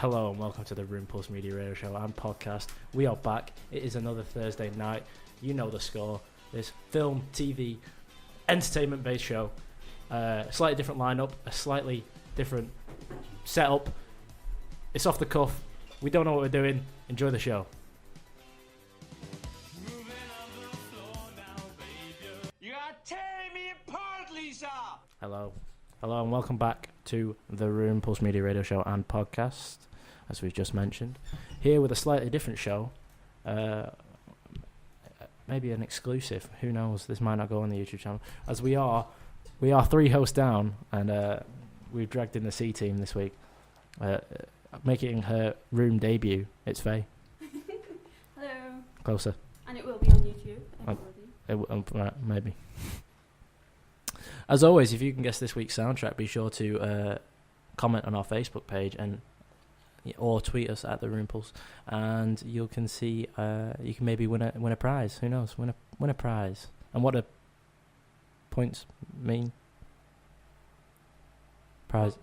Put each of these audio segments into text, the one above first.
Hello and welcome to the Room Pulse Media Radio Show and podcast. We are back. It is another Thursday night. You know the score. This film, TV, entertainment-based show. Slightly different lineup, a slightly different setup. It's off the cuff. We don't know what we're doing. Enjoy the show. You are tearing me apart, Lisa! Hello and welcome back to the Room Pulse Media Radio Show and podcast, as we've just mentioned. Here with a slightly different show, maybe an exclusive. Who knows? This might not go on the YouTube channel. As we are three hosts down, and we've dragged in the C team this week, making her room debut. It's Faye. Hello. Closer. And it will be on YouTube. Maybe. As always, if you can guess this week's soundtrack, be sure to comment on our Facebook page or tweet us at the Room Pulse, and you can see you can maybe win a prize. Who knows? Win a prize. And what do points mean? Prizes.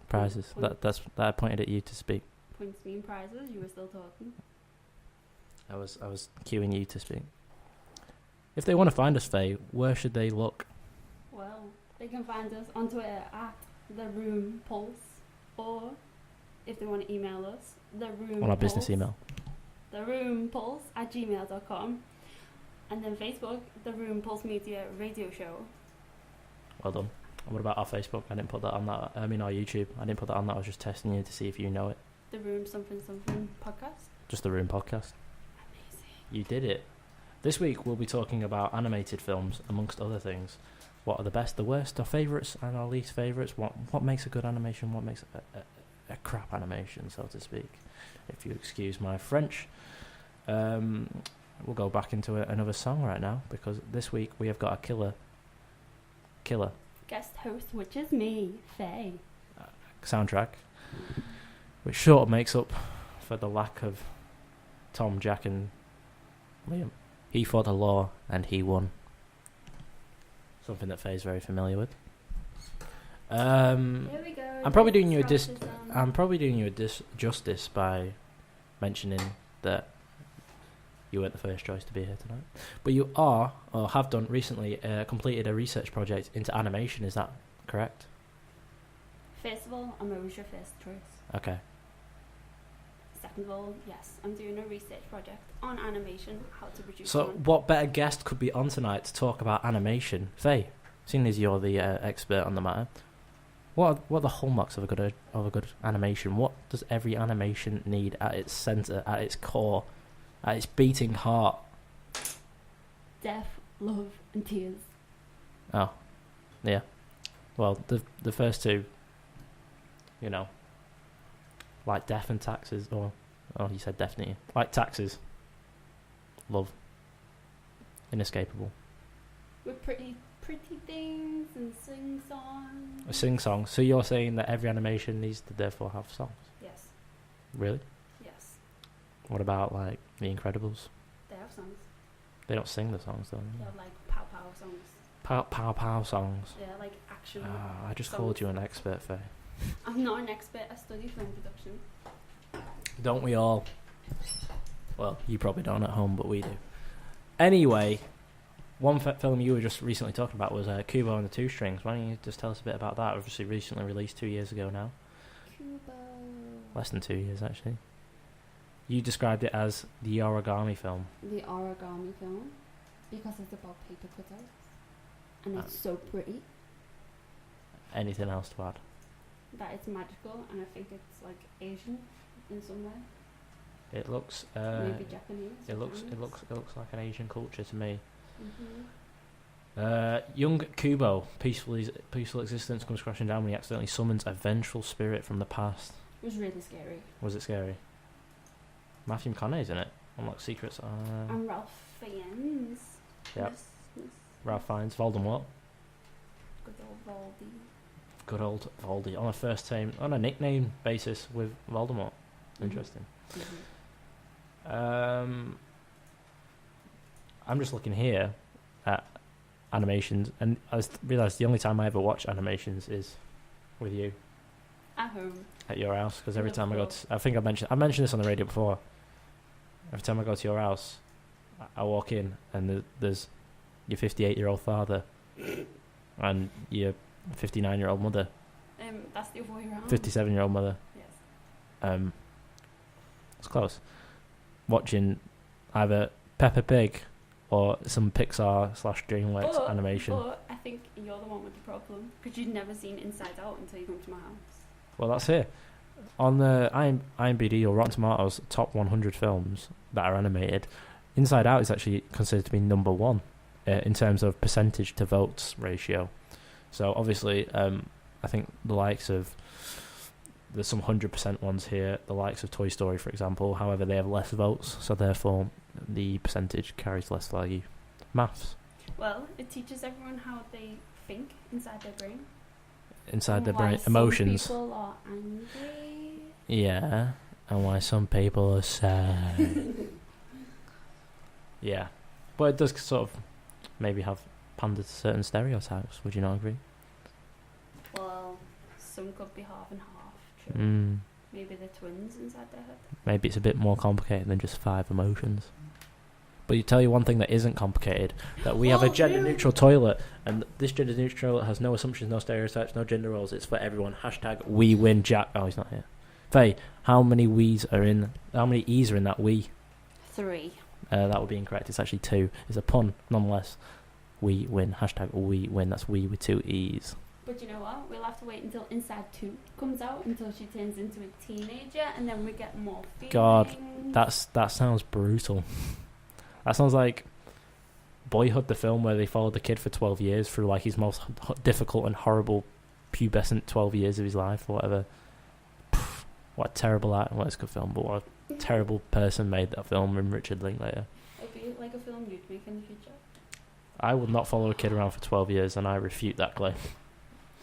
That I pointed at you to speak. Points mean prizes. You were still talking. I was cueing you to speak. If they want to find us, Faye, where should they look? Well, they can find us on Twitter at the Room Pulse, or if they want to email us, the Room on our business email, theroompulse@gmail.com, and then Facebook, the Room Pulse Media Radio Show. Well done. And what about our Facebook? I didn't put that on that. I mean our YouTube. I didn't put that on that. I was just testing you to see if you know it. The Room something podcast. Just the Room podcast. Amazing. You did it. This week we'll be talking about animated films, amongst other things. What are the best, the worst, our favourites and our least favourites? What makes a good animation? What makes a crap animation, so to speak? If you excuse my French. We'll go back into another song right now, because this week we have got a killer guest host, which is me, Faye. Soundtrack, which sort of makes up for the lack of Tom, Jack and Liam. He fought the law and he won. Something that Faye's very familiar with. Here we go. I'm probably doing you a disjustice by mentioning that you weren't the first choice to be here tonight, but you are, or have done recently, completed a research project into animation. Is that correct? First of all, I'm always your first choice. Okay. Second of all, yes, I'm doing a research project on animation, how to produce So, one. what better guest could be on tonight to talk about animation? Faye, seeing as you're the expert on the matter, what are the hallmarks of a good animation? What does every animation need at its centre, at its core, at its beating heart? Death, love, and tears. Oh, yeah. Well, the first two, you know, like death and taxes, or you said death, didn't you? Like taxes, love, inescapable. With pretty things and sing songs. A sing song. So you're saying that every animation needs to therefore have songs? Yes. Really? Yes. What about like The Incredibles? They have songs. They don't sing the songs, though. They have like pow pow songs. Pow songs. Yeah, like action. I just songs. called you an expert, Faye. I'm not an expert. I study film production. Don't we all? Well, you probably don't at home, but we do. Anyway, one film you were just recently talking about was Kubo and the Two Strings. Why don't you just tell us a bit about that? Obviously recently released 2 years ago now. Kubo. Less than 2 years, actually. You described it as the origami film. The origami film, because it's about paper cutouts, and it's so pretty. Anything else to add? That it's magical, and I think it's like Asian in some way. It looks. Maybe Japanese. It looks like an Asian culture to me. Mm-hmm. Young Kubo, peaceful existence comes crashing down when he accidentally summons a vengeful spirit from the past. It was really scary. Was it scary? Matthew McConaughey's in it. Unlock secrets. And Ralph Fiennes. Yep. Ralph Fiennes, Voldemort. Good old Voldy. Good old Voldy on a nickname basis with Voldemort. Interesting. Mm-hmm. I'm just looking here at animations, and I realised the only time I ever watch animations is with you. At home. At your house, because every time I go Liverpool. to, I think I mentioned this on the radio before. Every time I go to your house, I walk in and there's your 58-year-old father and your 59-year-old mother, That's the other way around. 57-year-old mother. Yes. It's close. Watching either Peppa Pig or some Pixar / DreamWorks animation. But I think you're the one with the problem because you've never seen Inside Out until you come to my house. Well, that's it. On the IMDb or Rotten Tomatoes top 100 films that are animated, Inside Out is actually considered to be number one in terms of percentage to votes ratio. So obviously, I think the likes of, there's some 100% ones here, the likes of Toy Story, for example. However, they have less votes, so therefore the percentage carries less value. Maths. Well, it teaches everyone how they think inside their brain. Inside their And why brain, emotions. Some people are angry. Yeah, and why some people are sad. Yeah, but it does sort of maybe have pandered to certain stereotypes. Would you not agree? Well, some could be half and half. True. Mm. Maybe they're twins inside their head. Maybe it's a bit more complicated than just 5 emotions. But you tell you one thing that isn't complicated, that we have a gender-neutral toilet, and this gender-neutral toilet has no assumptions, no stereotypes, no gender roles. It's for everyone. Hashtag we win Jack. Oh, he's not here. Faye, how many E's are in that we? 3. That would be incorrect. It's actually 2. It's a pun, nonetheless. We win. Hashtag we win. That's we with 2 E's. But you know what? We'll have to wait until Inside 2 comes out, until she turns into a teenager, and then we get more feelings. God, that sounds brutal. That sounds like Boyhood, the film where they followed the kid for 12 years through like his most difficult and horrible pubescent 12 years of his life or whatever. Pff, what a terrible act. Well, it's a good film, but what a terrible person made that film in Richard Linklater. It'd be like a film you'd make in the future. I would not follow a kid around for 12 years, and I refute that claim.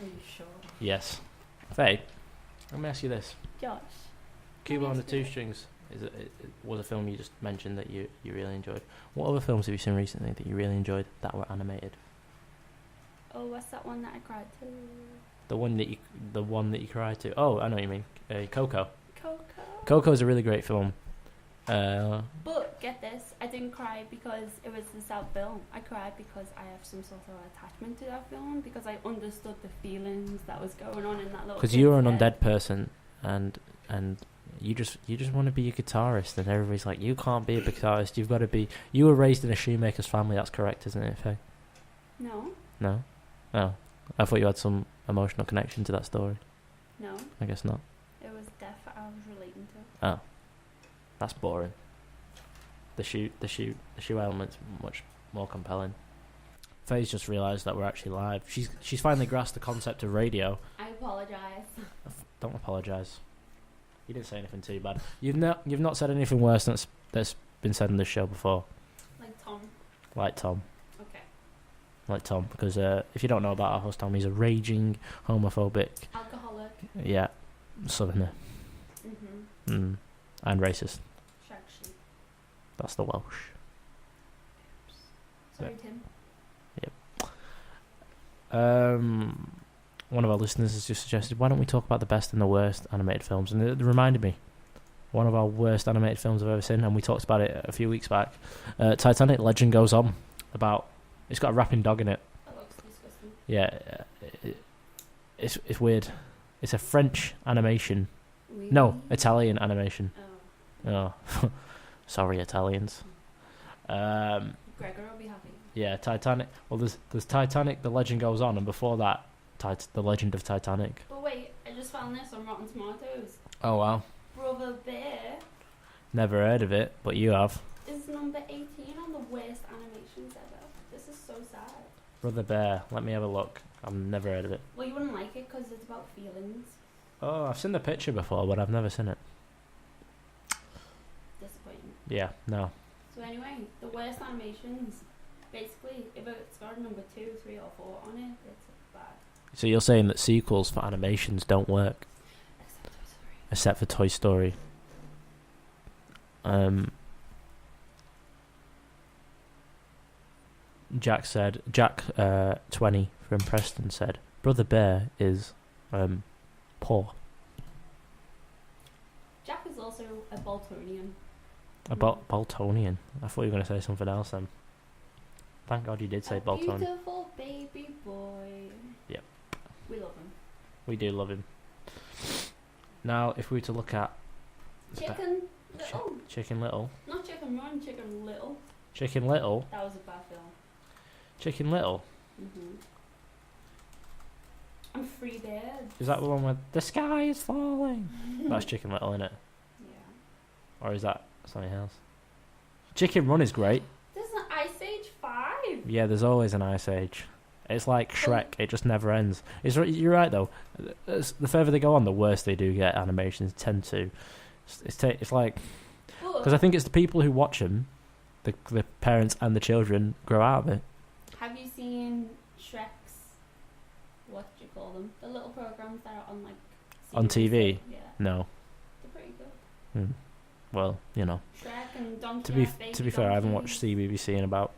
Are you sure? Yes. Faye, let me ask you this. Josh. Cuba on the Two Strings it was a film you just mentioned that you really enjoyed. What other films have you seen recently that you really enjoyed that were animated? Oh, what's that one that I cried to? The one that you cried to. Oh, I know what you mean. Coco. Coco. Coco is a really great film. But get this, I didn't cry because it was the South film. I cried because I have some sort of attachment to that film because I understood the feelings that was going on in that little. Because you're an undead person, and you just want to be a guitarist, and everybody's like, you can't be a guitarist. You've got to be. You were raised in a shoemaker's family. That's correct, isn't it, Faye? No. No. Oh, I thought you had some emotional connection to that story. No. I guess not. It was death I was relating to. Oh, that's boring. The shoe element's much more compelling. Faye's just realised that we're actually live. She's finally grasped the concept of radio. I apologise. Don't apologise. You didn't say anything too bad. You've not said anything worse that's been said in this show before. Like Tom. Like Tom. Okay. Like Tom, because if you don't know about our host Tom, he's a raging homophobic. Alcoholic. Yeah, southerner. Mhm. And racist. Shag sheep. That's the Welsh. Sorry, Tim. One of our listeners has just suggested, why don't we talk about the best and the worst animated films? And it reminded me, one of our worst animated films I've ever seen, and we talked about it a few weeks back. Titanic: Legend Goes On. It's got a rapping dog in it. That looks disgusting. Yeah, it's weird. It's a French animation. Really? No, Italian animation. Oh. Oh, sorry, Italians. Gregor will be happy. Yeah, Titanic. Well, there's Titanic: The Legend Goes On, and before that, The Legend of Titanic. But wait, I just found this on Rotten Tomatoes. Oh wow. Brother Bear Never heard of it, but you have. is number 18 on the worst animations ever. This is so sad. Brother Bear. Let me have a look. I've never heard of it. Well, you wouldn't like it because it's about feelings. Oh, I've seen the picture before, but I've never seen it. Disappointing. Yeah, no. So anyway, the worst animations, basically, if it's got a number 2, 3 or 4 on it, it's bad. So you're saying that sequels for animations don't work, Except for Toy Story. except for Toy Story. Jack 20 from Preston said, Brother Bear is poor. also a Boltonian. A Boltonian? I thought you were going to say something else then. Thank God you did say Boltonian. Beautiful baby boy. Yep. We love him. We do love him. Now, if we were to look at... Chicken Little. Chicken Little. Not Chicken Run, Chicken Little. Chicken Little? That was a bad film. Chicken Little? And Free Birds. Is that the one where the sky is falling? That's Chicken Little, isn't it? Yeah. Or is that something else? Chicken Run is great. There's an Ice Age 5. Yeah, there's always an Ice Age. It's like Shrek, it just never ends. You're right though. The further they go on, the worse they do get. Animations tend to. It's like, because I think it's the people who watch them, the parents and the children grow out of it. Have you seen Shrek's? What do you call them? The little programs that are on like. On TV? Yeah. No. They're pretty good. Well, you know. Shrek and Donkey. To be fair, I haven't watched CBBC in about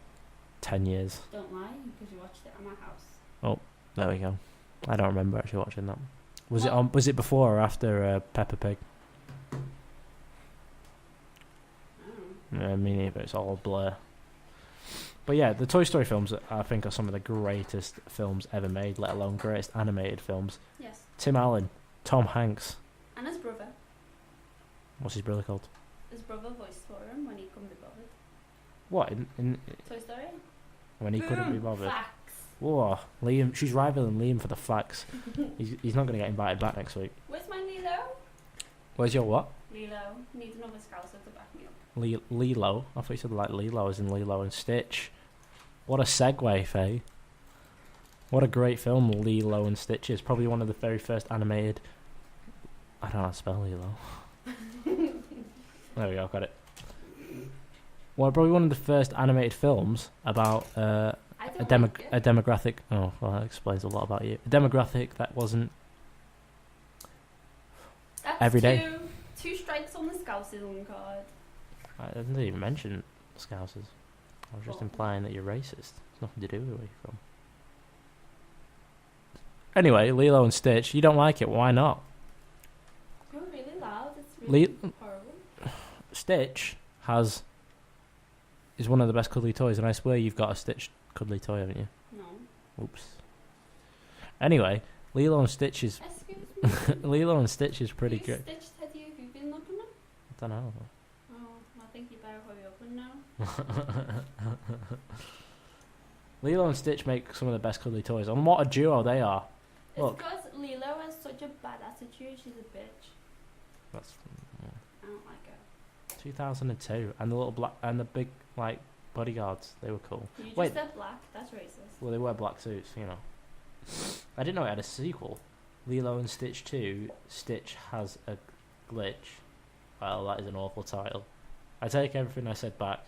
10 years. Don't lie, because you watched it at my house. Oh, there we go. I don't remember actually watching that. Was it before or after Peppa Pig? Me neither. It's all a blur. But yeah, the Toy Story films I think are some of the greatest films ever made, let alone greatest animated films. Yes. Tim Allen, Tom Hanks. And his brother. What's his brother called? His brother voiced for him when he couldn't be bothered. What in Toy Story? when he couldn't be bothered? Facts. Whoa, Liam. She's rivaling Liam for the facts. He's not going to get invited back next week. Where's my Lilo? Where's your what? Lilo. Needs another Scouser to back me up. Lilo. I thought you said like Lilo as in Lilo and Stitch. What a segue, Faye. What a great film Lilo and Stitch is. Probably one of the very first animated... I don't know how to spell Lilo. There we go, got it. Well, probably one of the first animated films about a demographic... Oh, well, that explains a lot about you. A demographic that wasn't... That's every day. Two strikes on the Scousism card. I didn't even mention Scousers. I was just implying that you're racist. It's nothing to do with where you're from. Anyway, Lilo and Stitch. You don't like it. Why not? You're really loud. It's really horrible. Stitch is one of the best cuddly toys, and I swear you've got a Stitch cuddly toy, haven't you? No. Oops. Anyway, Lilo and Stitch is... Excuse me? Lilo and Stitch is pretty good. Stitch Teddy, have you been looking at? I don't know. Oh, I think you better hurry up and now. Lilo and Stitch make some of the best cuddly toys, and what a duo they are. It's Look. because Lilo has such a bad attitude. She's a bitch. That's I don't like her. 2002, and the little black and the big like bodyguards. They were cool. You just Wait. said black. That's racist. Well, they wear black suits, you know. I didn't know it had a sequel. Lilo and Stitch 2. Stitch has a glitch. Well, that is an awful title. I take everything I said back.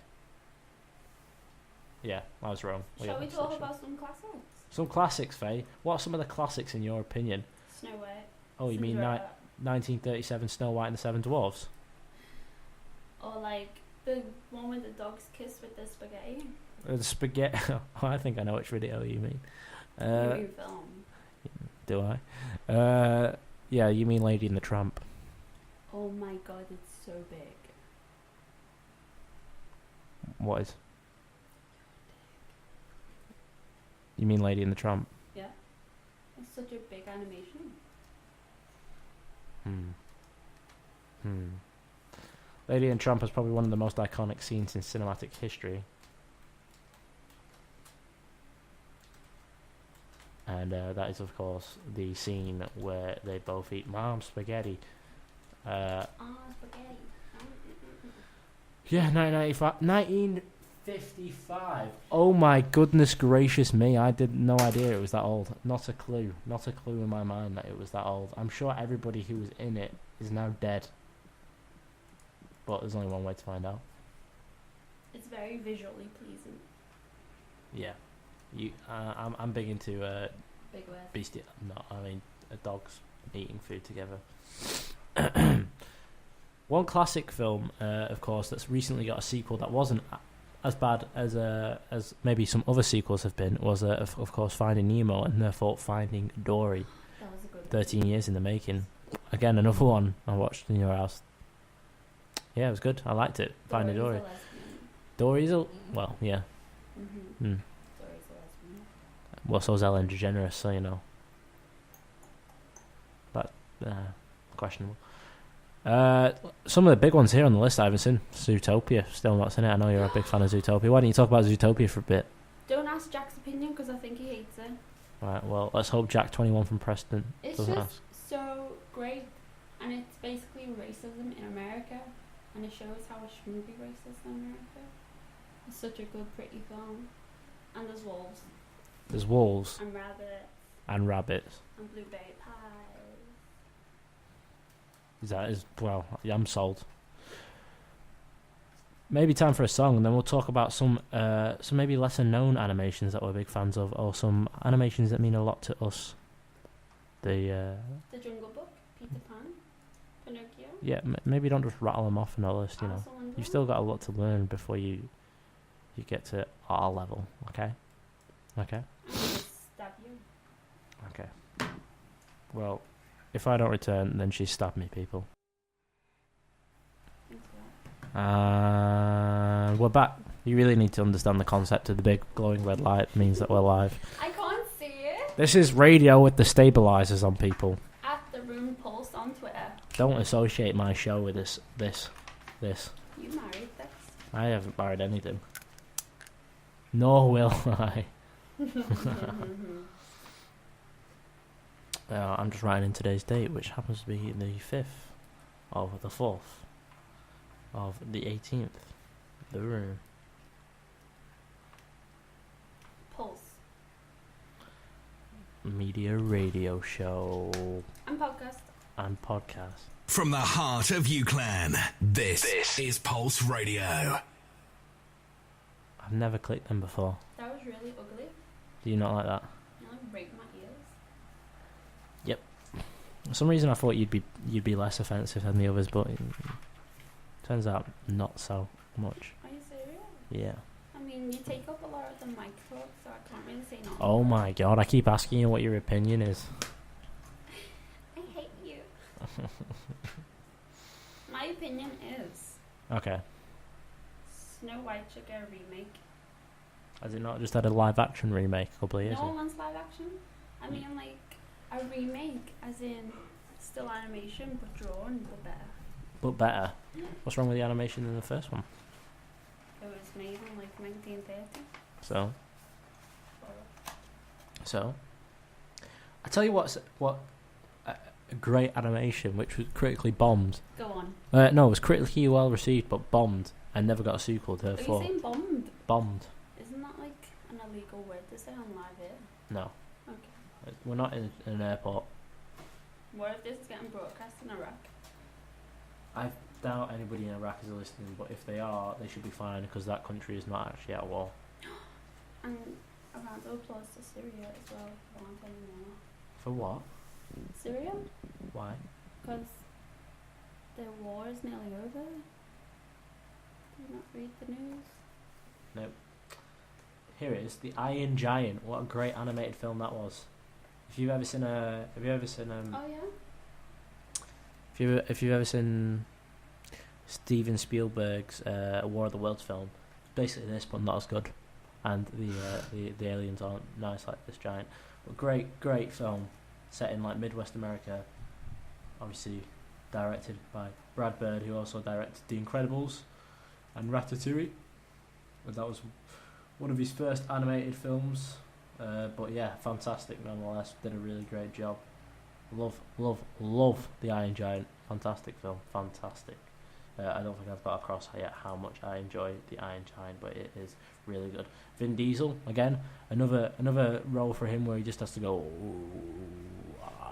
Yeah, I was wrong. Shall we talk about some classics? Some classics, Faye. What are some of the classics in your opinion? Snow White. Oh, you mean Cinderella. 1937 Snow White and the Seven Dwarfs? Or like the one with the dogs kiss with the spaghetti. The spaghetti... I think I know which video you mean. You mean film. Do I? Yeah, you mean Lady and the Tramp. Oh my god, it's so big. What is? You mean Lady and the Tramp? Yeah. It's such a big animation. Lady and Tramp is probably one of the most iconic scenes in cinematic history. And that is, of course, the scene where they both eat mom's spaghetti. Spaghetti. Yeah, 1955. Oh my goodness gracious me. I had no idea it was that old. Not a clue. Not a clue in my mind that it was that old. I'm sure everybody who was in it is now dead. But there's only one way to find out. It's very visually pleasing. Yeah. I'm big into Big word. beastie. No, I mean dogs eating food together. One classic film, of course, that's recently got a sequel that wasn't as bad as maybe some other sequels have been, was of course Finding Nemo, and therefore Finding Dory. That was a good 13 years in the making. Again, another one I watched in your house. Yeah, it was good. I liked it. Finding Dory. Dory's a lesbian. Dory's a... Well, yeah. Mm-hmm. Mm. Dory's a lesbian. Well, so's Ellen DeGeneres, so you know. But, questionable. Some of the big ones here on the list I haven't seen. Zootopia. Still not seen it. I know you're a big fan of Zootopia. Why don't you talk about Zootopia for a bit? Don't ask Jack's opinion because I think he hates it. Right, well, let's hope Jack 21 from Preston It's doesn't just ask. so great, and it's basically racism in America, and it shows how a should be racist in America. It's such a good, pretty film. And there's wolves. There's wolves And rabbits. and rabbits. And blueberry pie. Well, yeah, I'm sold. Maybe time for a song, and then we'll talk about some maybe lesser known animations that we're big fans of, or some animations that mean a lot to us. The Jungle Book, Peter Pan, Pinocchio. Yeah, maybe don't just rattle them off in our list. You know, Alice in Wonderland. you've still got a lot to learn before you get to our level. Okay. I'm gonna stab you. Okay. Well, if I don't return, then she stabbed me, people. Thanks for that. We're back. You really need to understand the concept of the big glowing red light means that we're live. I can't see it. This is radio with the stabilizers on, people. At the Room Pulse on Twitter. Don't associate my show with this. You married this. I haven't married anything. Nor will I. I'm just writing in today's date, which happens to be the 5th of the 4th of the 18th. The room. Pulse. Media radio show And podcast. and podcast. From the heart of UCLan, this is Pulse Radio. I've never clicked them before. That was really ugly. Do you not like that? You like break my ears. For some reason I thought you'd be less offensive than the others, but it turns out not so much. Are you serious? Yeah. I mean, you take up a lot of the mic talk, so I can't really say no. Oh my god, I keep asking you what your opinion is. I hate you. My opinion is Okay. Snow White should get a remake. Has it not just had a live action remake a couple of years No one ago? wants live action. I mean, like a remake, as in still animation but drawn, but better. But better. Yeah. What's wrong with the animation in the first one? It was made in like 1930. So, So, I tell you what a great animation, which was critically bombed. go on. No, it was critically well received, but bombed, and never got a sequel to Are you therefore saying bombed? bombed. Isn't that like an illegal word to say on live air? No, Okay. we're not in an airport. What if this is getting broadcast in Iraq? I doubt anybody in Iraq is listening, but if they are, they should be fine because that country is not actually at war. And a round of applause to Syria as well. I want to know. For what? Syria? Why? Because their war is nearly over. Do you not read the news? Nope. Here it is, The Iron Giant. What a great animated film that was. If you've ever seen Oh yeah? if you've ever seen Steven Spielberg's War of the Worlds film, it's basically this but not as good, and the aliens aren't nice like this giant. But great film set in like Midwest America, obviously directed by Brad Bird, who also directed The Incredibles and Ratatouille, and that was one of his first animated films. But yeah, fantastic nonetheless. Did a really great job. Love The Iron Giant. Fantastic film. Fantastic. I don't think I've got across yet how much I enjoy The Iron Giant, but it is really good. Vin Diesel again, another role for him where he just has to go.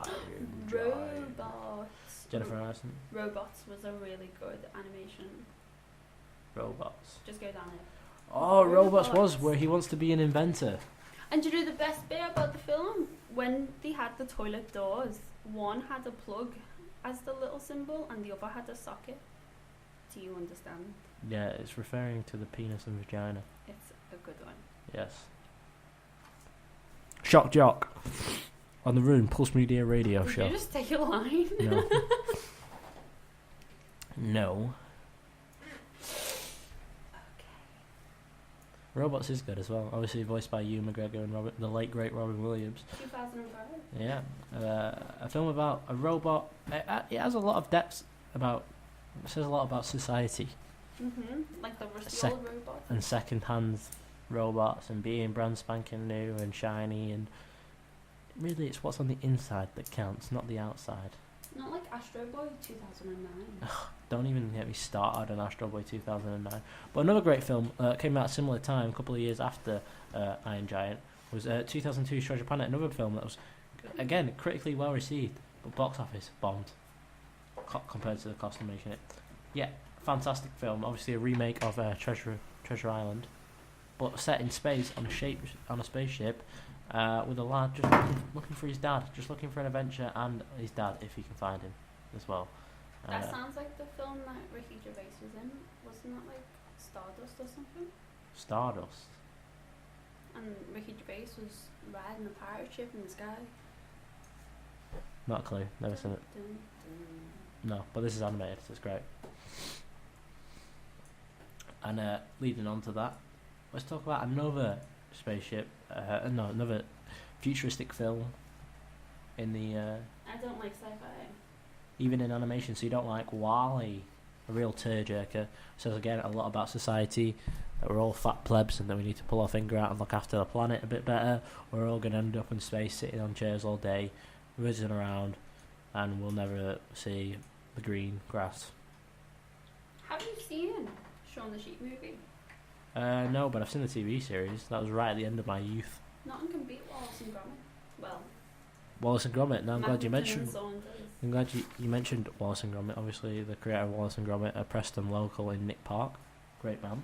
Iron Giant. Robots. Jennifer Aniston. Robots was a really good animation. Robots. Just go down it. Oh, Robots was Robots. where he wants to be an inventor. And do you know the best bit about the film? When they had the toilet doors, one had a plug as the little symbol and the other had a socket. Do you understand? Yeah, it's referring to the penis and vagina. It's a good one. Yes. Shock Jock on the Room Pulse Media Radio Did Show. you just take a line? No. No. Robots is good as well. Obviously voiced by Ewan McGregor and the late great Robin Williams. 2005. Yeah, a film about a robot. It has a lot of depth about. It says a lot about society. Like the rusty old robots. And second-hand robots and being brand spanking new and shiny, and really it's what's on the inside that counts, not the outside. Not like Astro Boy 2009. Don't even get me started on Astro Boy 2009. But another great film came out at a similar time, a couple of years after Iron Giant, was 2002's Treasure Planet, another film that was, again, critically well received, but box office bombed compared to the cost of making it. Yeah, fantastic film. Obviously a remake of Treasure Island, but set in space on a spaceship, with a lad just looking for his dad, just looking for an adventure, and his dad if he can find him as well. That sounds like the film that Ricky Gervais was in. Wasn't that like Stardust or something? Stardust. And Ricky Gervais was riding a pirate ship in the sky. Not a clue. Never seen it. No, but this is animated, so it's great. And leading on to that, let's talk about another spaceship. Another futuristic film in the. I don't like sci-fi. Even in animation, so you don't like WALL-E, a real tearjerker. Says again a lot about society, that we're all fat plebs and that we need to pull our finger out and look after the planet a bit better. We're all going to end up in space sitting on chairs all day, whizzing around, and we'll never see the green grass. Have you seen Shaun the Sheep movie? No, but I've seen the TV series. That was right at the end of my youth. Nothing can beat Wallace and Gromit. Well, Wallace and Gromit. No, I'm glad you mentioned. Saunders. I'm glad you mentioned Wallace and Gromit. Obviously, the creator of Wallace and Gromit, a Preston local in Nick Park. Great band.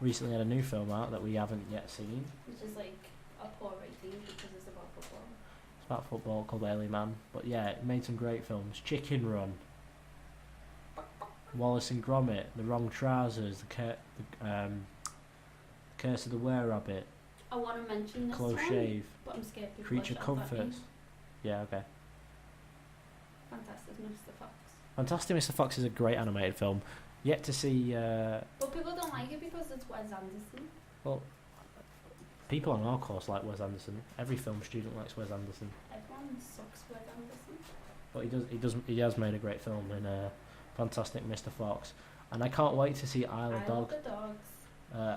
Recently had a new film out that we haven't yet seen. Which is like a poor rating because it's about football. It's about football, called Early Man. But yeah, it made some great films. Chicken Run, Wallace and Gromit, The Wrong Trousers, the Curse of the Were-Rabbit. I want to mention this Close one, Shave, but I'm scared people Creature will shout at me. Comforts. Yeah, okay. Fantastic Mr. Fox. Fantastic Mr. Fox is a great animated film. Yet to see. But people don't like it because it's Wes Anderson. Well, people on our course like Wes Anderson. Every film student likes Wes Anderson. Everyone sucks Wes Anderson. But he has made a great film in Fantastic Mr. Fox, and I can't wait to see Isle of Dogs. Love the dogs.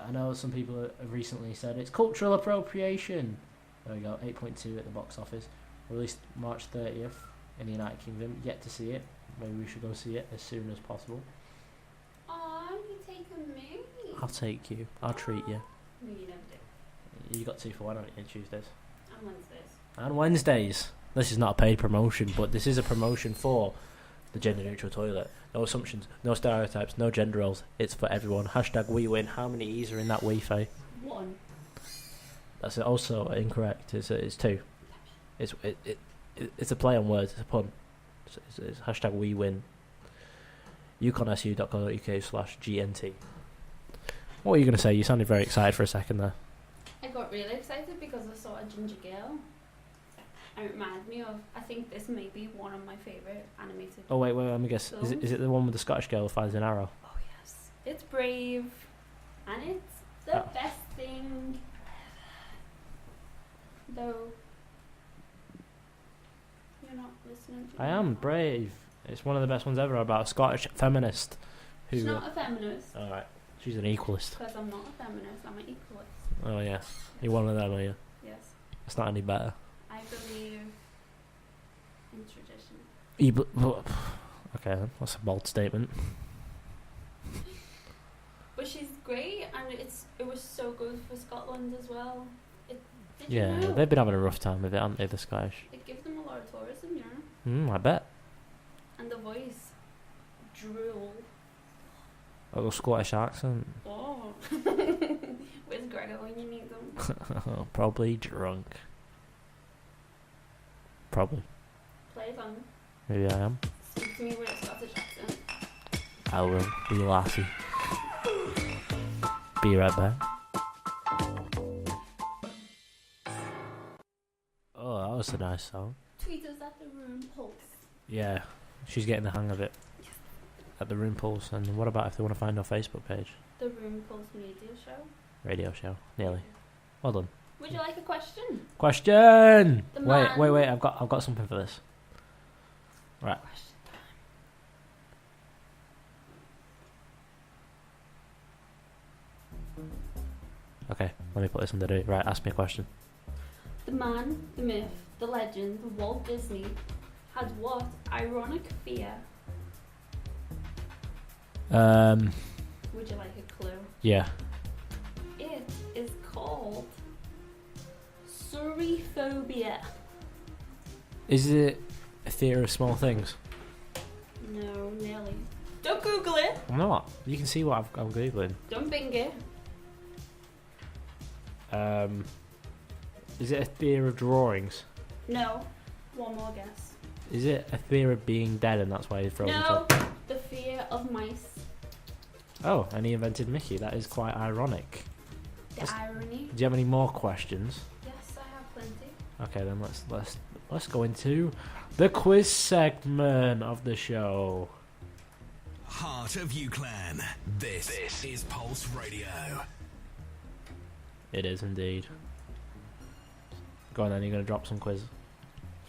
I know some people have recently said it's cultural appropriation. There we go, 8.2 at the box office. Released March 30th in the United Kingdom. Yet to see it. Maybe we should go see it as soon as possible. Aw, you taking me? I'll take you. I'll treat you. No, you never do. You got 2 for 1 on it on Tuesdays. And Wednesdays. And Wednesdays. This is not a paid promotion, but this is a promotion for the gender neutral toilet. No assumptions, no stereotypes, no gender roles. It's for everyone. Hashtag we win. How many E's are in that we, Faye? 1. That's also incorrect. It's 2. It's a play on words. It's a pun. It's hashtag we win. uconsu.co.uk/GNT. What were you going to say? You sounded very excited for a second there. I got really excited because I saw a ginger girl. And it reminded me of, I think this may be one of my favourite animated. Oh wait, let me guess. films. Is it the one with the Scottish girl who finds an arrow? Oh yes. It's brave. And it's the best thing ever. Though you're not listening to I me. am brave. It's one of the best ones ever about a Scottish feminist who. She's not a feminist. All right, she's an equalist. Because I'm not a feminist, I'm an equalist. Oh yeah, you're one of them, are you? Yes. It's not any better. I believe in tradition. Okay, then. That's a bold statement. But she's great, and it was so good for Scotland as well. Did Yeah, you know? they've been having a rough time with it, haven't they, the Scottish? It gives them a lot of tourism, you know. I bet. And the voice. Drool. A little Scottish accent. Oh. Where's Gregor when you need them? Probably drunk. Probably. Play it on. Maybe I am. Speak to me with a Scottish accent. I will. Be lassie. Be right back. Oh, that was a nice song. Tweet us at the Room Pulse. Yeah, she's getting the hang of it. At the Room Pulse. And what about if they want to find our Facebook page? The Room Pulse Radio Show. Radio show. Nearly. Well done. Would you like a question? Question! The Wait. man- I've got something for this. Right. Question time. Okay, let me put this under the... Right, ask me a question. The man, the myth, the legend, Walt Disney, had what ironic fear? Would you like a clue? Yeah. It is called Suriphobia. Is it a fear of small things? No, nearly. Don't Google it. I'm not. You can see what I'm Googling. Don't Bing it. Is it a fear of drawings? No. One more guess. Is it a fear of being dead and that's why you throw them No. top? The fear of mice. Oh, and he invented Mickey. That is quite ironic. The irony. Do you have any more questions? Yes, I have plenty. Okay, then let's go into the quiz segment of the show. Heart of UCLan. This is Pulse Radio. It is indeed. Go on then, you're going to drop some quiz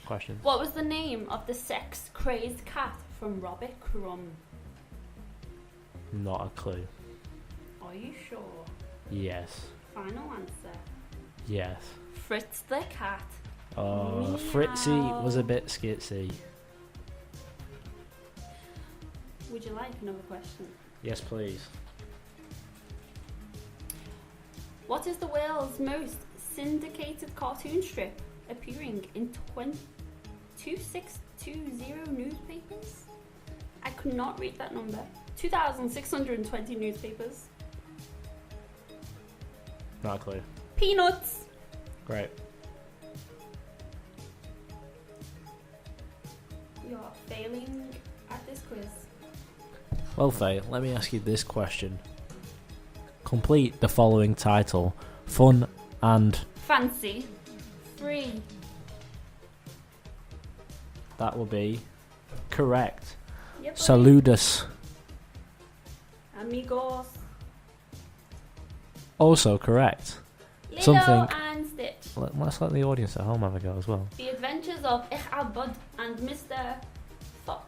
questions. What was the name of the sex-crazed cat from Robert Crumb? Not a clue. Are you sure? Yes. Final answer. Yes. Fritz the cat. Oh, Fritzy was a bit skitsy. Would you like another question? Yes, please. What is the world's most syndicated cartoon strip appearing in 2620 newspapers? I could not read that number. 2,620 newspapers. Not a clue. Peanuts! Great. You're failing at this quiz. Well, Faye, let me ask you this question. Complete the following title. Fun and... Fancy. Free. That will be correct. Yep. Saludos. Amigos. Also correct. Lilo Something- and Stitch. Let's let the audience at home have a go as well. The Adventures of Ichabod and Mr. Fox.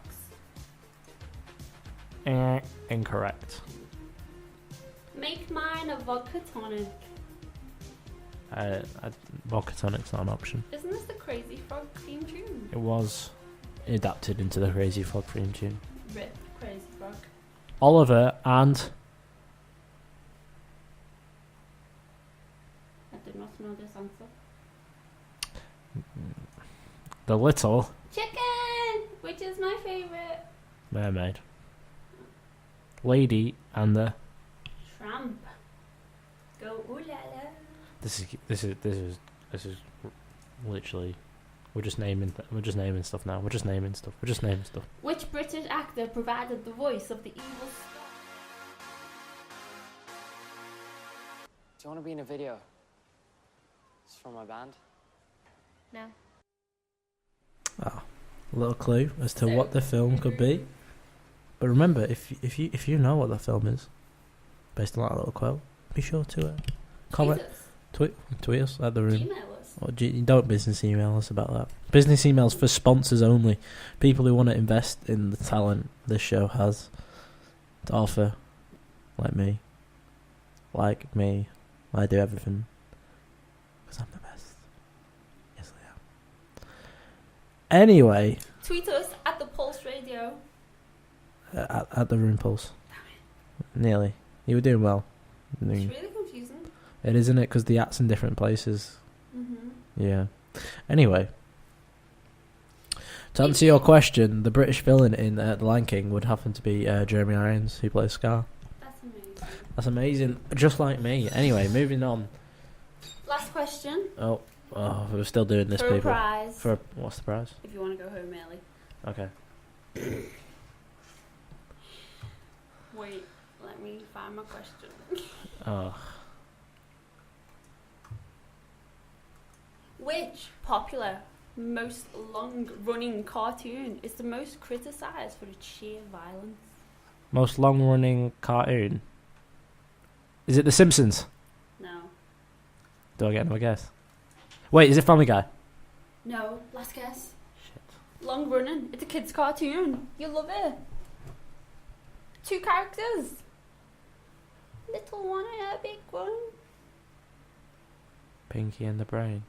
Incorrect. Make mine a vodka tonic. Vodka tonic's not an option. Isn't this the Crazy Frog theme tune? It was adapted into the Crazy Frog theme tune. Rip Crazy Frog. Oliver and... I did not know this answer. The Little Chicken! Which is my favourite. Mermaid. Lady and the... Tramp. Go ooh la la. This is literally... We're just naming stuff now. We're just naming stuff. Which British actor provided the voice of the evil star? Do you want to be in a video? It's from my band. No. A little clue as to what the film could be. But remember, if you know what the film is, based on that little quote, be sure to comment, tweet us at the room. Email us. Or don't business email us about that. Business emails for sponsors only. People who want to invest in the talent this show has to offer, like me. I do everything because I'm the best. Yes, I am. Anyway, Tweet us at the Pulse Radio. at the Room Pulse. Nearly. You were doing well. It's really confusing. It isn't it because the at's in different places. Mm-hmm. Yeah. Anyway, to answer your question, the British villain in The Lion King would happen to be Jeremy Irons, who plays Scar. That's amazing. That's amazing. Just like me. Anyway, moving on. Last question. Oh, we're still doing this, For a people. prize. What's the prize? If you want to go home early. Okay. Wait, let me find my question. Oh, Which popular, most long-running cartoon is the most criticised for its sheer violence? most long-running cartoon. Is it The Simpsons? No. Do I get another guess? Wait, is it Family Guy? No. Last guess. Shit. Long running. It's a kid's cartoon. You'll love it. 2 characters. Little one and a big one. Pinky and the Brain.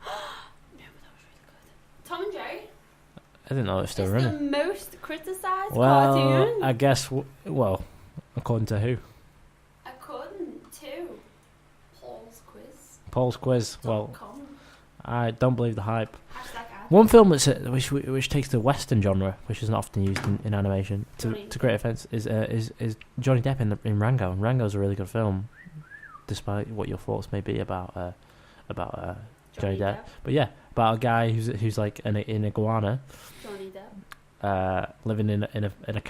No, but that was really good. Tom and Jerry. I didn't know it was still It's running. the most criticised Well, cartoon. I guess. Well, according to who? According to Paul's Quiz. Paul's Quiz. Well, .com. I don't believe the hype. Hashtag ad. One film that's which takes the Western genre, which is not often used in animation, to great offence, is Johnny Depp in Rango. And Rango's a really good film, despite what your thoughts may be about Johnny Depp. But yeah, about a guy who's like an iguana. Johnny Depp. Living in a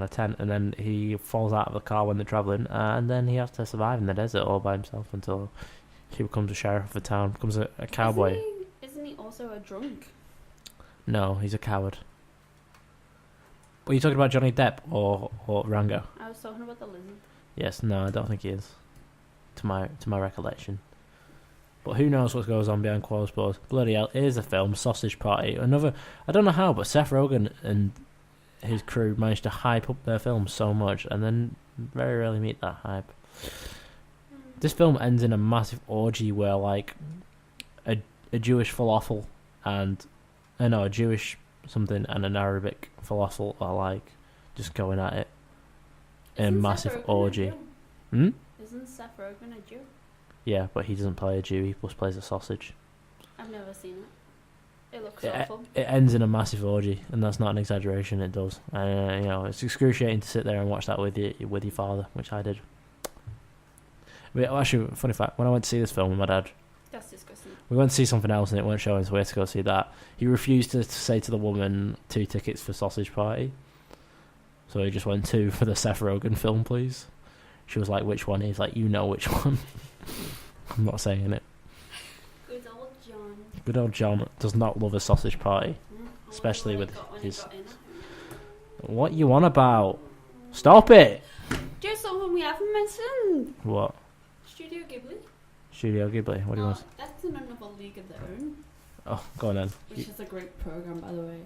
tent, and then he falls out of the car when they're traveling, and then he has to survive in the desert all by himself until he becomes a sheriff of the town, becomes a cowboy. Isn't he also a drunk? No, he's a coward. Were you talking about Johnny Depp or Rango? I was talking about the lizard. Yes, no, I don't think he is. To my recollection. But who knows what goes on behind closed doors? Bloody hell, here's the film, Sausage Party. Another, I don't know how, but Seth Rogen and his crew managed to hype up their film so much and then very rarely meet that hype. This film ends in a massive orgy where, like, a Jewish falafel and... a Jewish something and an Arabic falafel are, like, just going at it. In a massive orgy. Isn't Seth Rogen a Jew? Yeah, but he doesn't play a Jew, he just plays a sausage. I've never seen it. It looks awful. It ends in a massive orgy, and that's not an exaggeration, it does. It's excruciating to sit there and watch that with your father, which I did. But actually, funny fact, when I went to see this film with my dad, That's disgusting. we went to see something else and it weren't showing, so we had to go see that. He refused to say to the woman 2 tickets for Sausage Party. So he just went 2 for the Seth Rogen film, please. She was like, which one? He's like, you know which one. I'm not saying it. Good old John. Good old John does not love a sausage party. Especially with his... What you on about? Stop it! Do something we haven't mentioned. What? Studio Ghibli. Studio Ghibli, what do you want? That's in another league of their own. Oh, go on then. Which is a great program, by the way.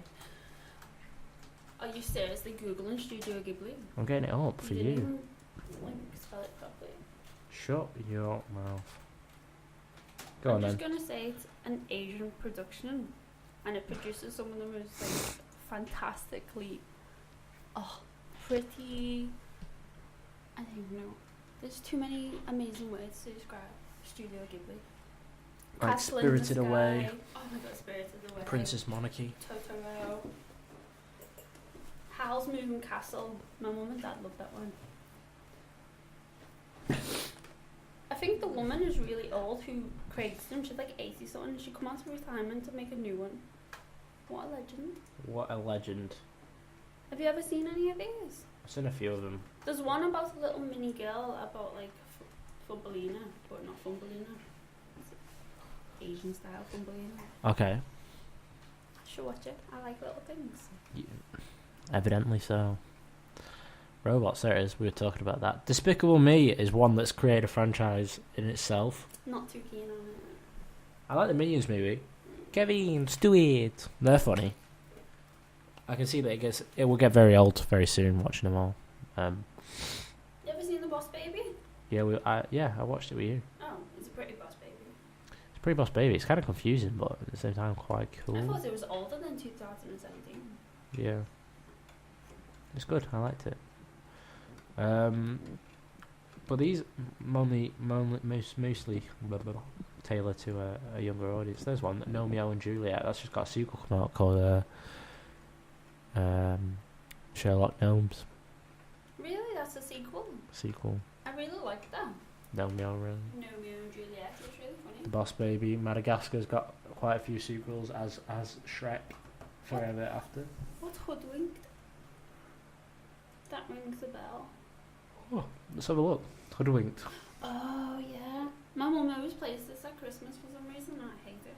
Are you seriously Googling Studio Ghibli? I'm getting it up for You didn't you. even, like, spell it properly. Shut your mouth. Go I'm on then. just gonna say it's an Asian production, and it produces some of the most like fantastically, pretty. I don't even know. There's too many amazing words to describe Studio Ghibli. Like Castle in the Spirited Away. Sky. Oh my god, Spirited Away. Princess Monarchy. Totoro. Howl's Moving Castle. My mum and dad loved that one. I think the woman is really old who creates them. She's like 80 something. She come out of retirement to make a new one. What a legend. What a legend. Have you ever seen any of these? I've seen a few of them. There's one about a little mini girl about like Thumbelina, but not Thumbelina. It's Asian style Thumbelina. Okay. I should watch it. I like little things. Evidently so. Robots, there it is. We were talking about that. Despicable Me is one that's created a franchise in itself. Not too keen on it. I like the Minions movie. Kevin, do it. They're funny. I can see that it will get very old very soon watching them all. You ever seen The Boss Baby? Yeah, I watched it with you. Oh, it's a pretty Boss Baby. It's pretty Boss Baby. It's kind of confusing, but at the same time quite cool. I thought it was older than 2017. Yeah. It's good. I liked it. But these mostly tailor to a younger audience. There's one, Romeo and Juliet. That's just got a sequel come out called Sherlock Gnomes. Really? That's a sequel? Sequel. I really like that. Romeo Romeo and Juliet was really funny. Boss Baby. Madagascar's got quite a few sequels, as Shrek Forever After. What's Hoodwinked? That rings a bell. Oh, let's have a look. Hoodwinked. Oh, yeah. My mum always plays this at Christmas for some reason, and I hate it.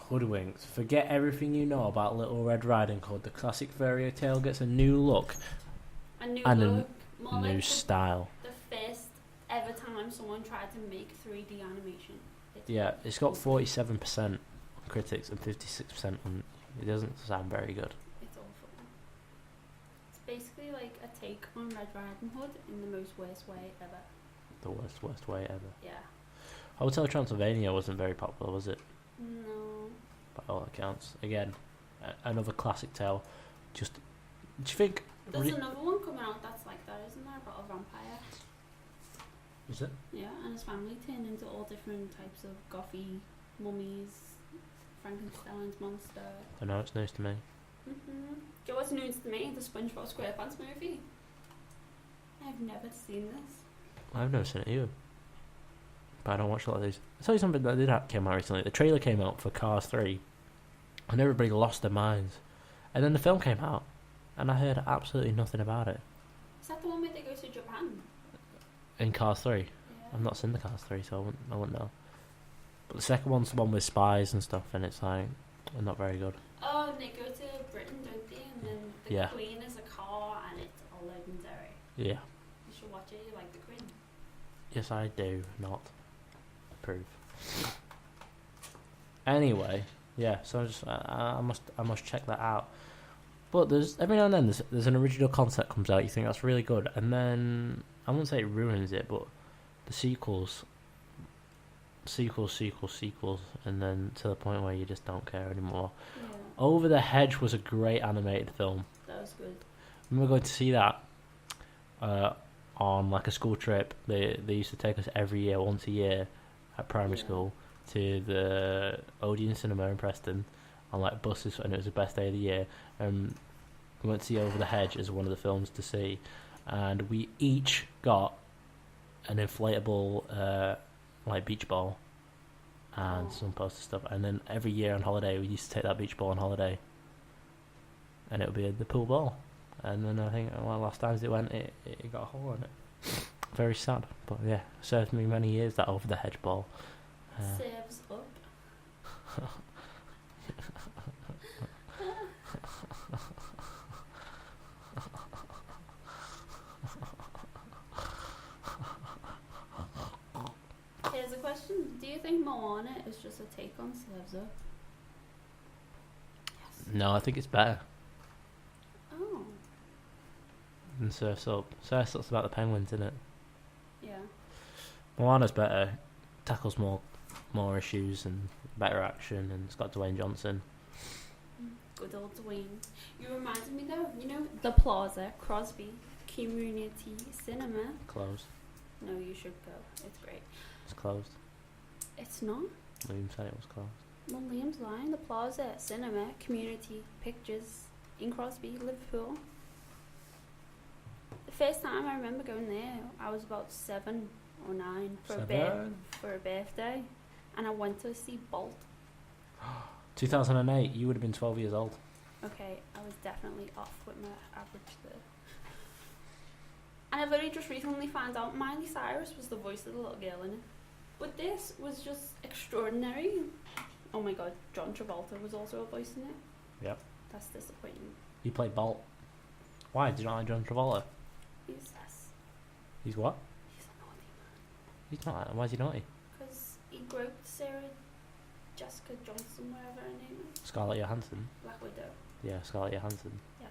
Hoodwinked. Forget everything you know about Little Red Riding Hood. The classic fairy tale gets a new look A new and look. a More new like style. the first ever time someone tried to make 3D animation. Yeah, it's got 47% on critics and 56% on. It doesn't sound very good. It's awful. It's basically like a take on Red Riding Hood in the most worst way ever. The worst way ever. Yeah. Hotel Transylvania wasn't very popular, was it? No. By all accounts. Again, another classic tale. Just, do you think? There's another one coming out that's like that, isn't there? About a vampire. Is it? Yeah, and his family turn into all different types of gothy mummies, Frankenstein's monster. I know, it's news to me. It was news to me, the SpongeBob SquarePants movie. I've never seen this. I've never seen it either. But I don't watch a lot of these. I'll tell you something that came out recently. The trailer came out for Cars 3, and everybody lost their minds. And then the film came out, and I heard absolutely nothing about it. Is that the one where they go to Japan? In Cars 3? Yeah. I've not seen the Cars 3, so I wouldn't know. But the second one's the one with spies and stuff, and it's like, not very good. Oh, and they go to Britain, don't they? And then the Yeah. Queen is a car, and it's all legendary. Yeah. You should watch it, you like the Queen. Yes, I do not approve. Anyway, yeah. So I must check that out. But there's every now and then there's an original concept comes out. You think that's really good, and then I wouldn't say it ruins it, but the sequels, and then to the point where you just don't care anymore. Yeah. Over the Hedge was a great animated film. That was good. We were going to see that on like a school trip. They used to take us every year, once a year, at primary school to the Odeon Cinema in Preston on like buses, and it was the best day of the year. We went to see Over the Hedge as one of the films to see, and we each got an inflatable like beach ball and some poster stuff. And then every year on holiday, we used to take that beach ball on holiday, and it would be the pool ball. And then I think one of the last times it went, it got a hole in it. Very sad, but yeah, served me many years, that Over the Hedge ball. Serves up. Here's a question. Do you think Moana is just a take on Serves Up? Yes. No, I think it's better Oh. than Surf's Up. Surf's Up's about the penguins, isn't it? Yeah. Moana's better, tackles more issues and better action, and it's got Dwayne Johnson. Good old Dwayne. You reminded me though, you know, the Plaza, Crosby, Community Cinema. Closed. No, you should go. It's great. It's closed. It's not. William said it was closed. Well, Liam's lying. The Plaza Cinema, Community Pictures in Crosby, Liverpool. The first time I remember going there, I was about 7 or 9 for a birthday, and I went to see Bolt. 2008, you would have been 12 years old. Okay, I was definitely off with my average there. And I've only just recently found out Miley Cyrus was the voice of the little girl in it. But this was just extraordinary. Oh my god, John Travolta was also a voice in it. Yep. That's disappointing. He played Bolt. Why? Did you not like John Travolta? He's He's what? He's a naughty man. He's not. Why is he naughty? Because he groped Sarah Jessica Johnson, whatever her name is. Scarlett Johansson. Black Widow. Yeah, Scarlett Johansson. Yes.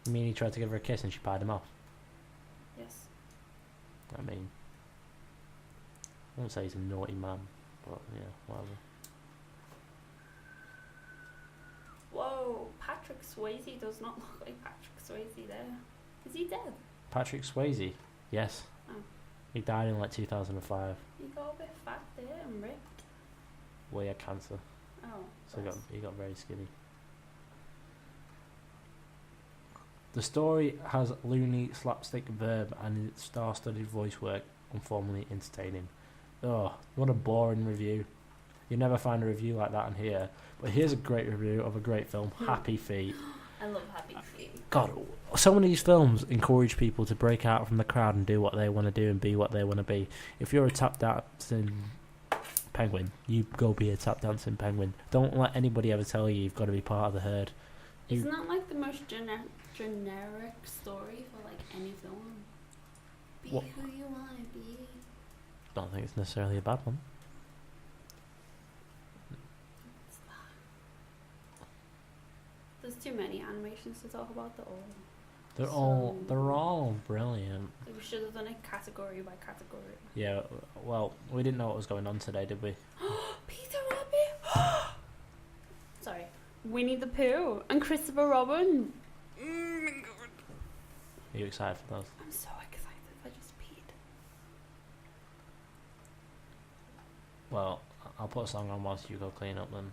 You mean he tried to give her a kiss and she pied him off? Yes. I mean, I won't say he's a naughty man, but yeah, whatever. Whoa, Patrick Swayze does not look like Patrick Swayze there. Is he dead? Patrick Swayze? Yes. Oh. He died in like 2005. He got a bit fat there and ripped. Well, he had cancer, Oh. so bless. he got very skinny. The story has loony slapstick verb and its star-studded voice work informally entertaining. Oh, what a boring review. You never find a review like that in here. But here's a great review of a great film, Happy Feet. I love Happy Feet. God, so many of these films encourage people to break out from the crowd and do what they want to do and be what they want to be. If you're a tap dancing penguin, you go be a tap dancing penguin. Don't let anybody ever tell you you've got to be part of the herd. Isn't that like the most generic story for like any film? Be What? who you want to be. don't think it's necessarily a bad one. There's too many animations to talk about. They're all brilliant. We should have done it category by category. Yeah, well, we didn't know what was going on today, did we? Peter Rabbit. Sorry, Winnie the Pooh and Christopher Robin. Oh my god! Are you excited for those? I'm so excited. I just peed. Well, I'll put a song on whilst you go clean up then.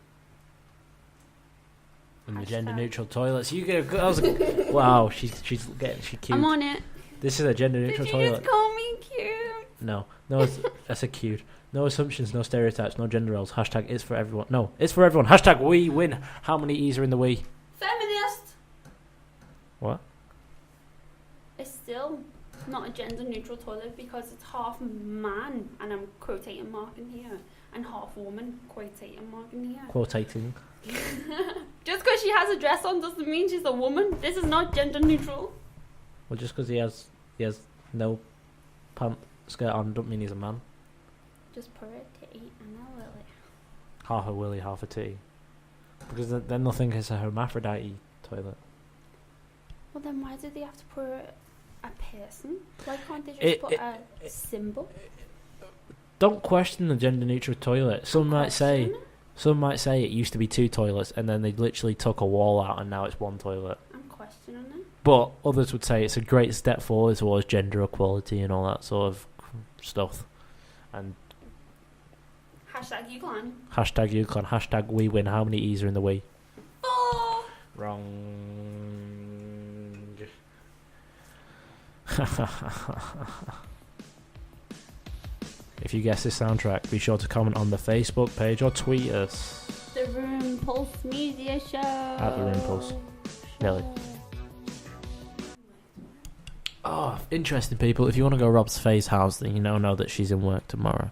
In the Hashtag. gender neutral toilets, you get. Wow, she's cute. I'm on it. This is a gender neutral Did you toilet. just call me cute? No, that's a cute. No assumptions, no stereotypes, no gender roles. Hashtag it's for everyone. No, it's for everyone. Hashtag we win. How many E's are in the we? Feminist. What? It's still not a gender neutral toilet because it's half man, and I'm quotating mark in here, and half woman, quotating mark in here. Quotating. Just because she has a dress on doesn't mean she's a woman. This is not gender neutral. Well, just because he has no pant skirt on, don't mean he's a man. Just put it to eat and a lily. Half a willy, half a titty. Because then they'll think it's a hermaphrodite toilet. Well, then why do they have to put a person? Why can't they just put a symbol? Don't question the gender neutral toilet. Some might say it used to be 2 toilets and then they literally took a wall out and now it's 1 toilet. I'm questioning it. But others would say it's a great step forward towards gender equality and all that sort of stuff. And Hashtag UCLan. hashtag UCLan, hashtag we win. How many E's are in the we? 4. Wrong. If you guess this soundtrack, be sure to comment on the Facebook page or tweet us. The Room Pulse Media Show. At the Room Pulse. Really. Oh, interesting people. If you want to go rob Faye's house, then you know that she's in work tomorrow.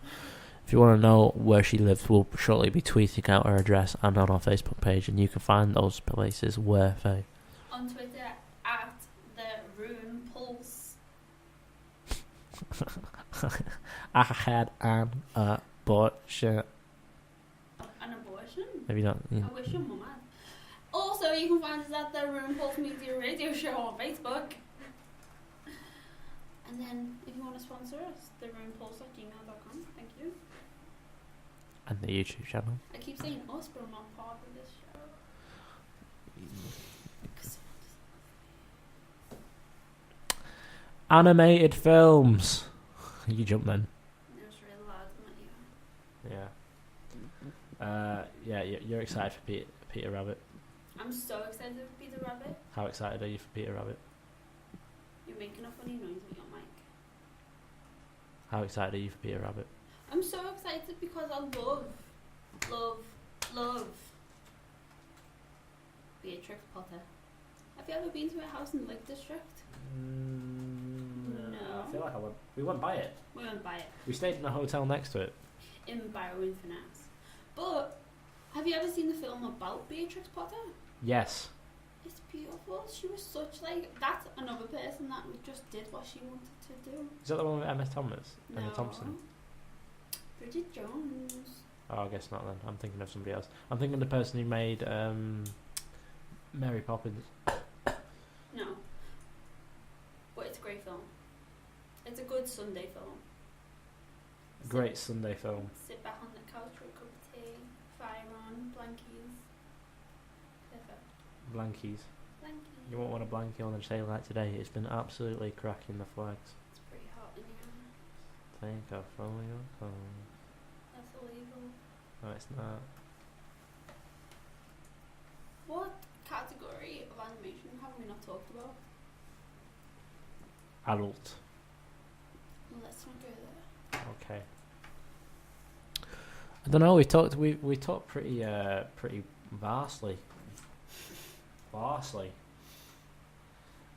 If you want to know where she lives, we'll shortly be tweeting out her address and on our Facebook page, and you can find those places where Faye. On Twitter at the Room Pulse. I had an abortion. An abortion? Have you not? Yeah. I wish your mum had. Also, you can find us at the Room Pulse Media Radio Show on Facebook. And then, if you want to sponsor us, theroompulse@gmail.com. Thank you. And the YouTube channel. I keep saying us, but I'm not part of this show. Animated films. You jump then. It was really loud, not you. Yeah. You're excited for Peter Rabbit. I'm so excited for Peter Rabbit. How excited are you for Peter Rabbit? You're making a funny noise with your mic. How excited are you for Peter Rabbit? I'm so excited because I love Beatrix Potter. Have you ever been to a house in the Lake District? No. I feel like we went by it. We went by it. We stayed in a hotel next to it. In Bioinfinite. But, have you ever seen the film about Beatrix Potter? Yes. It's beautiful. She was such that's another person that just did what she wanted to do. Is that the one with Emma Thomas? No. Emma Thompson? Bridget Jones. Oh, I guess not then. I'm thinking of somebody else. I'm thinking of the person who made Mary Poppins. No. But it's a great film. It's a good Sunday film. Great Sunday film. Sit back on the couch with a cup of tea, fire on, blankies. Perfect. Blankies. Blankies. You won't want a blankie on a day like today. It's been absolutely cracking the flags. It's pretty hot in here. Think of falling on phone. That's illegal. No, it's not. What category of animation have we not talked about? Adult. Well, let's not go there. Okay. I don't know. We talked pretty vastly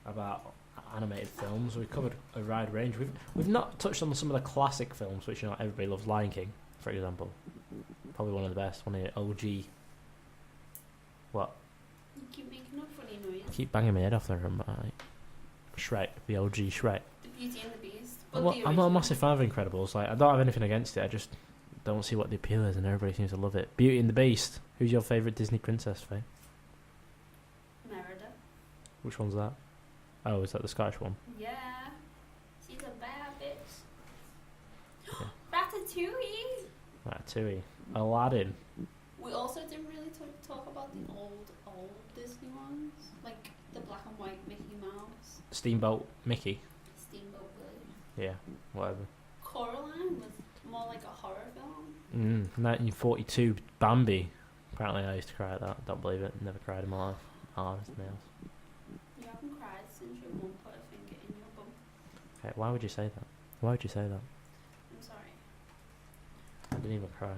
about animated films. We covered a wide range. We've not touched on some of the classic films, which everybody loves. Lion King, for example, probably one of the best. One of the OG. What? You keep making a funny noise. I keep banging my head off the room. Shrek, the OG Shrek. The Beauty and the Beast. But Well, the I'm not a original- massive fan of Incredibles. Like, I don't have anything against it. I just don't see what the appeal is, and everybody seems to love it. Beauty and the Beast. Who's your favourite Disney princess, Faye? Merida. Which one's that? Oh, is that the Scottish one? Yeah. She's a bad bitch. Yeah. Ratatouille. Ratatouille. Aladdin. We also didn't really talk about the old Disney ones, like the black and white Mickey Mouse, Steamboat Mickey. Steamboat Willie. Yeah, whatever. Coraline was more like a horror film. 1942 Bambi. Apparently I used to cry at that. Don't believe it. Never cried in my life. Oh, it's nails. You haven't cried since your mum put a finger in your bum. Okay, why would you say that? Why would you say that? I'm sorry. I didn't even cry.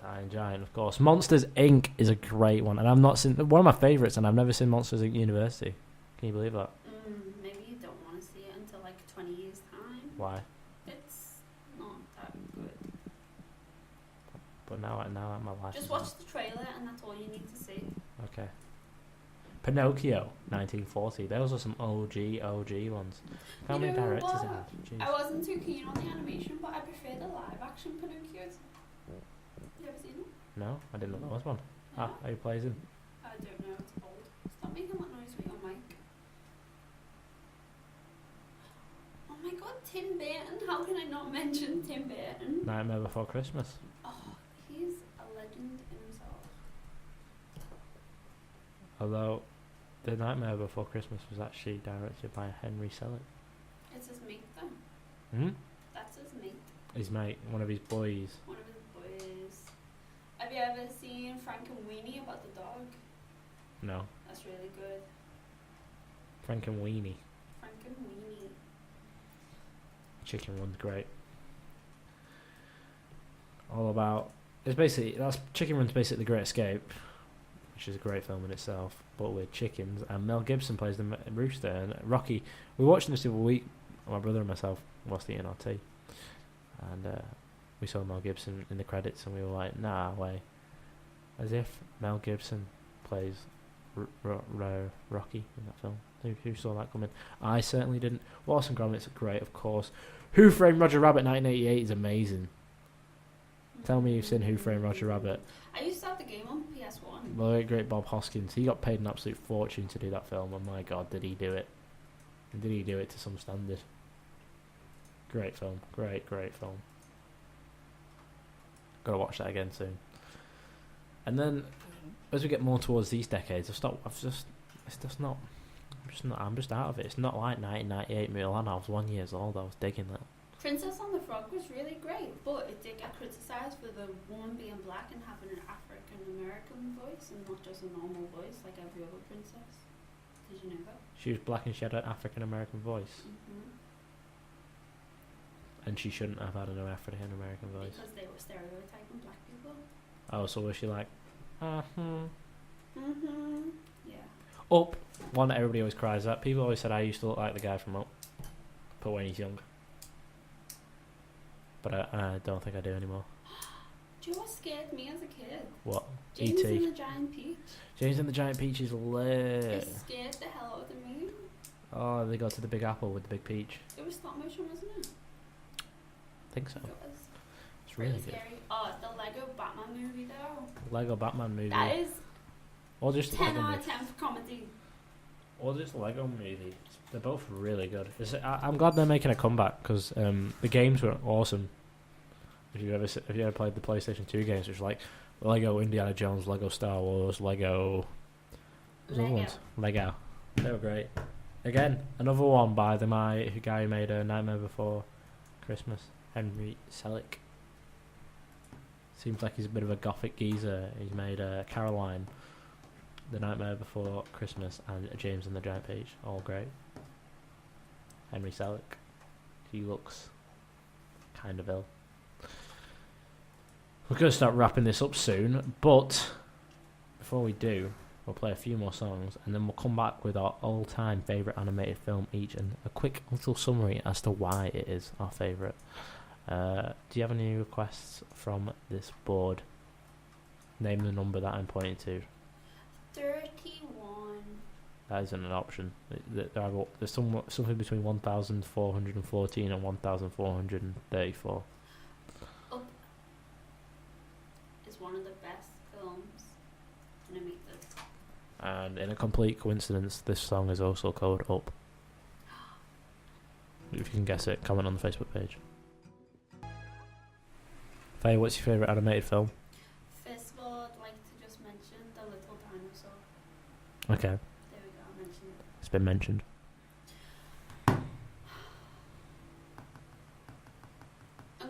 Iron Giant, of course. Monsters Inc. is a great one, and I've not seen one of my favourites, and I've never seen Monsters Inc. University. Can you believe that? Maybe you don't want to see it until like 20 years time. Why? It's not that good. But now my life. Just is watch the trailer and that's all you need to see. Okay. Pinocchio, 1940. Those are some OG ones. How many know directors what? it had? Jeez. I wasn't too keen on the animation, but I prefer the live action Pinocchios. You ever seen them? No, I didn't know there was one. No? Who plays him? I don't know, it's old. Stop making that noise with your mic. Oh my god, Tim Burton. How can I not mention Tim Burton? Nightmare Before Christmas. Oh, he's a legend in himself. Although, The Nightmare Before Christmas was actually directed by Henry Selick. It's his mate though. Hmm? That's his mate. His mate, one of his boys. One of his boys. Have you ever seen Frank and Weenie about the dog? No. That's really good. Frank and Weenie. Frank and Weenie. Chicken Run's great. All about Chicken Run's basically The Great Escape, which is a great film in itself, but with chickens. And Mel Gibson plays the rooster. And Rocky, we watched this the other week. My brother and myself whilst eating our tea, and we saw Mel Gibson in the credits, and we were like, "Nah, way," as if Mel Gibson plays Rocky in that film. Who saw that coming? I certainly didn't. Wallace and Gromit's are great, of course. Who Framed Roger Rabbit 1988 is amazing. Tell me you've seen Who Framed Roger Rabbit. I used to have the game on PS1. The late great Bob Hoskins. He got paid an absolute fortune to do that film, and my God, did he do it? And did he do it to some standard? Great film. Great film. Gotta watch that again soon. And then, as we get more towards these decades, I'm just out of it. It's not like 1998 Mulan. I was 1 year old. I was digging that. Princess and the Frog was really great, but it did get criticised for the woman being black and having an African American voice and not just a normal voice like every other princess. Did you know that? She was black and she had an African American voice, and she shouldn't have had an African American voice. Because they were stereotyping black people. Oh, so was she like, Yeah. Up? One that everybody always cries at. People always said I used to look like the guy from Up, but when he's young. But I don't think I do anymore. Do you know what scared me as a kid? What? James E.T. and the Giant Peach. James and the Giant Peach is lit. It scared the hell out of me. Oh, they go to the Big Apple with the big peach. It was stop motion, wasn't it? I think so. It was It's really good. scary. Oh, the Lego Batman movie though. Lego Batman movie. That is Or just 10 Lego out movie. of 10 for comedy. Or just Lego movie. They're both really good. I'm glad they're making a comeback because the games were awesome. If you ever played the PlayStation 2 games, which was like Lego Indiana Jones, Lego Star Wars, Lego. There's other ones. Lego. They were great. Again, another one by the guy who made Nightmare Before Christmas, Henry Selick. Seems like he's a bit of a gothic geezer. He's made Caroline, The Nightmare Before Christmas, and James and the Giant Peach. All great. Henry Selick. He looks kind of ill. We're going to start wrapping this up soon, but before we do, we'll play a few more songs, and then we'll come back with our all-time favourite animated film each, and a quick little summary as to why it is our favourite. Do you have any requests from this board? Name the number that I'm pointing to. 31. That isn't an option. There's something between 1,414 and 1,434. Up is one of the best films animated. And in a complete coincidence, this song is also called Up. If you can guess it, comment on the Facebook page. Faye, what's your favourite animated film? First of all, I'd like to just mention The Little Dinosaur. Okay, There we go, I mentioned it. it's been mentioned. I'm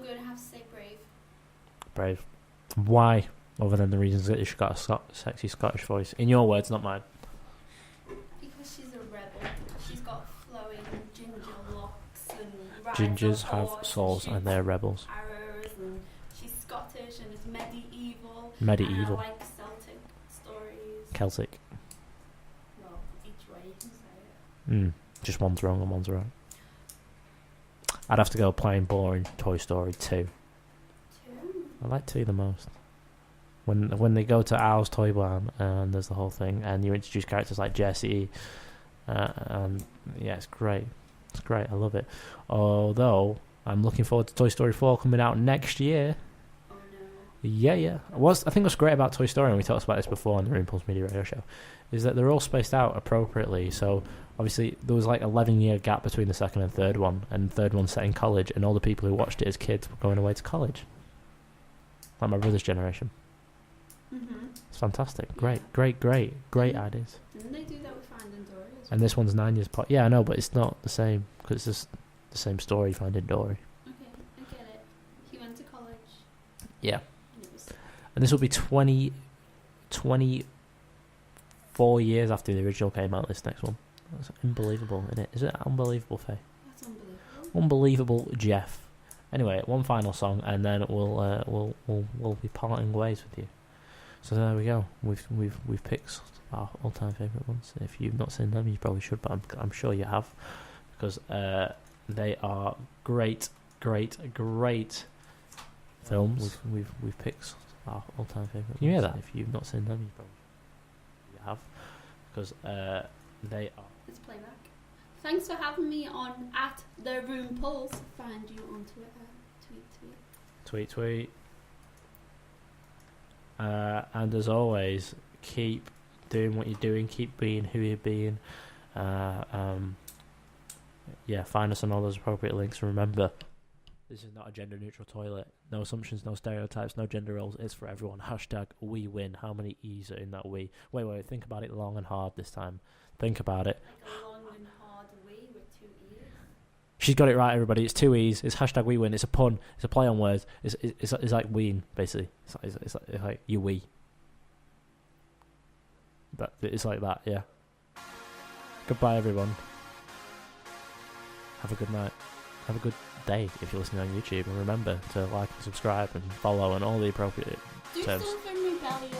going to have to say Brave. Brave. Why? Other than the reasons that she's got a sexy Scottish voice. In your words, not mine. Because she's a rebel. She's got flowing ginger locks and rides Gingers a have horse souls and they're rebels. arrows, and she's Scottish and is medieval. Medieval. And I like Celtic stories. Celtic. Well, each way you can say it. Just one's wrong and one's right. I'd have to go plain boring Toy Story 2. 2. I like 2 the most. When they go to Al's Toy Barn and there's the whole thing and you introduce characters like Jessie and yeah, it's great. It's great. I love it. Although I'm looking forward to Toy Story 4 coming out next year. Oh no. Yeah. I think what's great about Toy Story, and we talked about this before on the Impulse Media Radio Show, is that they're all spaced out appropriately. So obviously there was like 11-year gap between the second and third one, and the third one set in college, and all the people who watched it as kids were going away to college. Like my brother's generation. Mm-hmm. It's fantastic. Yeah. Great ideas. Didn't they do that with Finding Dory as well? And this one's 9 years apart. Yeah, I know, but it's not the same because it's just the same story. Finding Dory. Okay, I get it. He went to college. Yeah. And it was And this will be 24 years after the original came out. This next one. That's unbelievable, isn't it? Is it unbelievable, Faye? that's unbelievable. Unbelievable, Jeff. Anyway, one final song, and then we'll be parting ways with you. So there we go. We've picked our all-time favourite ones. If you've not seen them, you probably should, but I'm sure you have, because they are great films. We've picked our all-time favourite. Can you hear that? If you've not seen them, you probably have, because they are. It's playback. Thanks for having me on at The Room Pulse. Find you on Twitter. Tweet. And as always, keep doing what you're doing. Keep being who you're being. Yeah, find us on all those appropriate links. And remember, this is not a gender-neutral toilet. No assumptions, no stereotypes, no gender roles. It's for everyone. Hashtag we win. How many E's are in that we? Wait. Think about it long and hard this time. Think about it. Like a long and hard we with 2 E's. She's got it right, everybody. It's 2 E's. It's hashtag we win. It's a pun. It's a play on words. It's like ween, basically. It's like you we. But it's like that, yeah. Goodbye, everyone. Have a good night. Have a good day if you're listening on YouTube. And remember to like and subscribe and follow and all the appropriate Do terms. something rebellious.